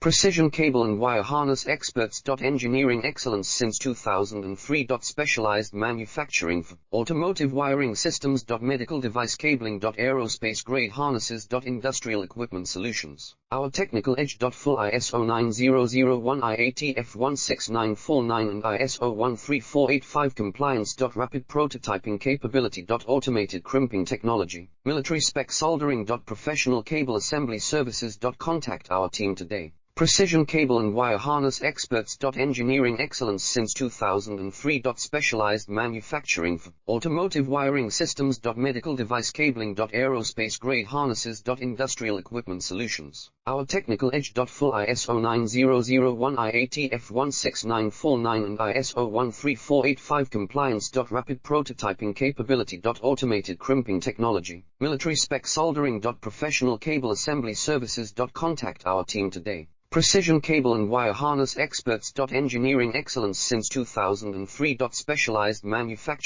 Precision cable and wire harness experts. Engineering excellence since 2003. Specialized manufacturing for automotive wiring systems. Medical device cabling. Aerospace grade harnesses. Industrial equipment solutions. Our technical edge. Full ISO 9001 and ISO 13485 compliance. Rapid prototyping capability. Automated crimping technology. Military spec soldering. Professional cable assembly services. Contact our team today. Precision cable and wire harness experts. Engineering excellence since 2003. Specialized manufacturing for automotive wiring systems. Medical device cabling. Aerospace grade harnesses. Industrial equipment solutions. Our technical edge. Full ISO 9001 16949 and ISO 13485 compliance. Rapid prototyping capability. Automated crimping technology. Military spec soldering. Professional cable assembly services. Contact our team today. Precision cable and wire harness experts. Engineering excellence since 2003. Specialized manufacturing